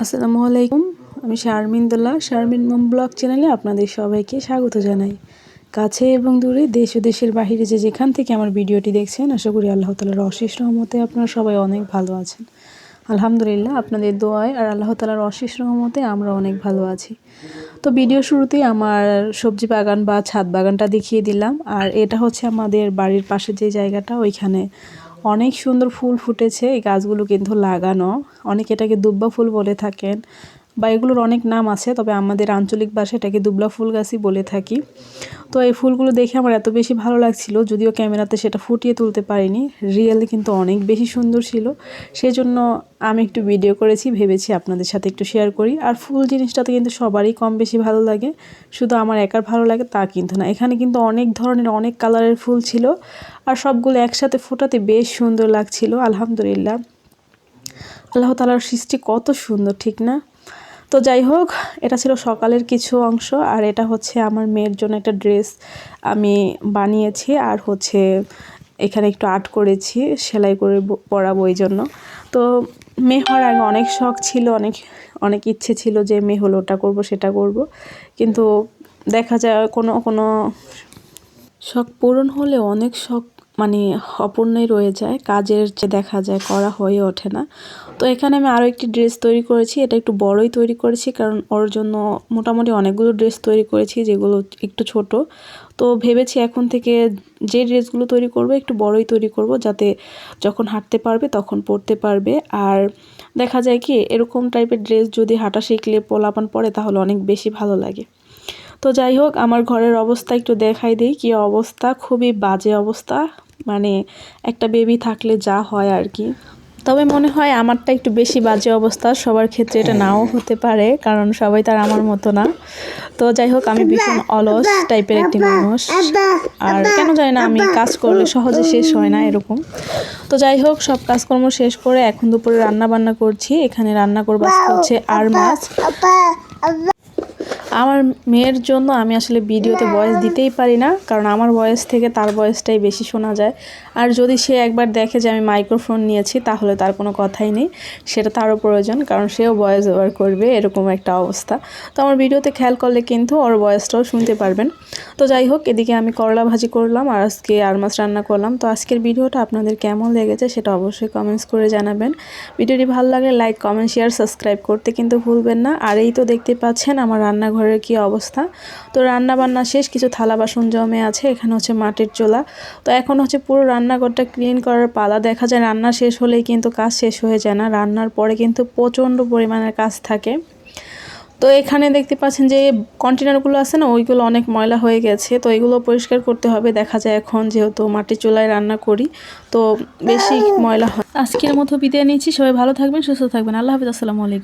আসসালামু আলাইকুম। আমি শারমিন দোলা, শারমিন মম ব্লগ চ্যানেলে আপনাদের সবাইকে স্বাগত জানাই। কাছে এবং দূরে, দেশ ও দেশের বাহিরে যে যেখান থেকে আমার ভিডিওটি দেখছেন, আশা করি আল্লাহ তাআলার অশেষ রহমতে আপনারা সবাই অনেক ভালো আছেন। আলহামদুলিল্লাহ, আপনাদের দোয়ায় আর আল্লাহ তাআলার অশেষ রহমতে আমরা অনেক ভালো আছি। তো ভিডিও শুরুতেই আমার সবজি বাগান বা ছাদ বাগানটা দেখিয়ে দিলাম। আর এটা হচ্ছে আমাদের বাড়ির পাশে যে জায়গাটা, ওইখানে অনেক সুন্দর ফুল ফুটেছে। এই গাছগুলো কিন্তু লাগানো, অনেকে এটাকে দুব্বা ফুল বলে থাকেন বা এগুলোর অনেক নাম আছে, তবে আমাদের আঞ্চলিক ভাষায় এটাকে দুবলা ফুল গাছই বলে থাকি। তো এই ফুলগুলো দেখে আমার এত বেশি ভালো লাগছিল, যদিও ক্যামেরাতে সেটা ফুটিয়ে তুলতে পারিনি, রিয়েলি কিন্তু অনেক বেশি সুন্দর ছিল। সেই জন্য আমি একটু ভিডিও করেছি, ভেবেছি আপনাদের সাথে একটু শেয়ার করি। আর ফুল জিনিসটাতে কিন্তু সবারই কম বেশি ভালো লাগে, শুধু আমার একার ভালো লাগে তা কিন্তু না। এখানে কিন্তু অনেক ধরনের অনেক কালারের ফুল ছিল, আর সবগুলো একসাথে ফোটাতে বেশ সুন্দর লাগছিল। আলহামদুলিল্লাহ, আল্লাহ তাআলার সৃষ্টি কত সুন্দর, ঠিক না? তো যাই হোক, এটা ছিল সকালের কিছু অংশ। আর এটা হচ্ছে আমার মেয়ের জন্য একটা ড্রেস আমি বানিয়েছি, আর হচ্ছে এখানে একটু আর্ট করেছি, সেলাই করে পরাবো এই জন্য। তো মেয়ে হওয়ার আগে অনেক শখ ছিল, অনেক অনেক ইচ্ছে ছিল যে মেয়ে হলো ওটা করব সেটা করব, কিন্তু দেখা যায় কোনো কোনো শখ পূরণ হলে অনেক শখ মানে অপূর্ণই রয়ে যায়, কাজের যে দেখা যায় করা হয়ে ওঠে না। তো এখানে আমি আরও একটি ড্রেস তৈরি করেছি, এটা একটু বড়ই তৈরি করেছি, কারণ ওর জন্য মোটামুটি অনেকগুলো ড্রেস তৈরি করেছি যেগুলো একটু ছোট। তো ভেবেছি এখন থেকে যে ড্রেসগুলো তৈরি করব একটু বড়ই তৈরি করব, যাতে যখন হাঁটতে পারবে তখন পরতে পারবে। আর দেখা যায় কি, এরকম টাইপের ড্রেস যদি হাঁটা শিখলে পোলাপান পরে তাহলে অনেক বেশি ভালো লাগে। তো যাই হোক, আমার ঘরের অবস্থা একটু দেখাই দিই কী অবস্থা, খুবই বাজে অবস্থা। মানে একটা বেবি থাকলে যা হয় আর কি, তবে মনে হয় আমারটা একটু বেশি বাজে অবস্থা। সবার ক্ষেত্রে এটা নাও হতে পারে, কারণ সবাই তার আমার মতো না। তো যাই হোক, আমি ভীষণ অলস টাইপের একটি মানুষ, আর কেন জানি না আমি কাজ করলে সহজে শেষ হয় না এরকম। তো যাই হোক, সব কাজকর্ম শেষ করে এখন দুপুরে রান্না বান্না করছি। এখানে রান্না করবো হচ্ছে আর মাছ। আমার মেয়ের জন্য আমি আসলে ভিডিওতে ভয়েস দিতেই পারি না, কারণ আমার ভয়েস থেকে তার ভয়েসটাই বেশি শোনা যায়। আর যদি সে একবার দেখে যে আমি মাইক্রোফোন নিয়েছি, তাহলে তার কোনো কথাই নেই, সেটা তারও প্রয়োজন, কারণ সেও ভয়েস ওভার করবে, এরকম একটা অবস্থা। তো আমার ভিডিওতে খেয়াল করলে কিন্তু ওর ভয়েসটাও শুনতে পারবেন। তো যাই হোক, এদিকে আমি করলা ভাজি করলাম আর আজকে আর মাছ রান্না করলাম। তো আজকের ভিডিওটা আপনাদের কেমন লেগেছে সেটা অবশ্যই কমেন্টস করে জানাবেন। ভিডিওটি ভালো লাগলে লাইক, কমেন্ট, শেয়ার, সাবস্ক্রাইব করতে কিন্তু ভুলবেন না। আর এই তো দেখতে পাচ্ছেন আমার রান্নাঘরের কি অবস্থা। তো রান্না বান্না শেষ, কিছু থালা বাসন জমে আছে, এখানে হচ্ছে মাটির চুলা। তো এখন হচ্ছে পুরো রান্নাঘরটা ক্লিন করার পালা। দেখা যায় রান্না শেষ হলেই কিন্তু কাজ শেষ হয়ে যায় না, রান্নার পরে কিন্তু প্রচণ্ড পরিমাণের কাজ থাকে। তো এখানে দেখতে পাচ্ছেন যে কন্টেনারগুলো আছে না, ওইগুলো অনেক ময়লা হয়ে গেছে, তো এগুলো পরিষ্কার করতে হবে। দেখা যায় এখন যেহেতু মাটির চুলায় রান্না করি, তো বেশি ময়লা হয়। আজকের মতো বিদায় নিচ্ছি, সবাই ভালো থাকবেন, সুস্থ থাকবেন, আল্লাহ হাফেজ, আসসালামু আলাইকুম।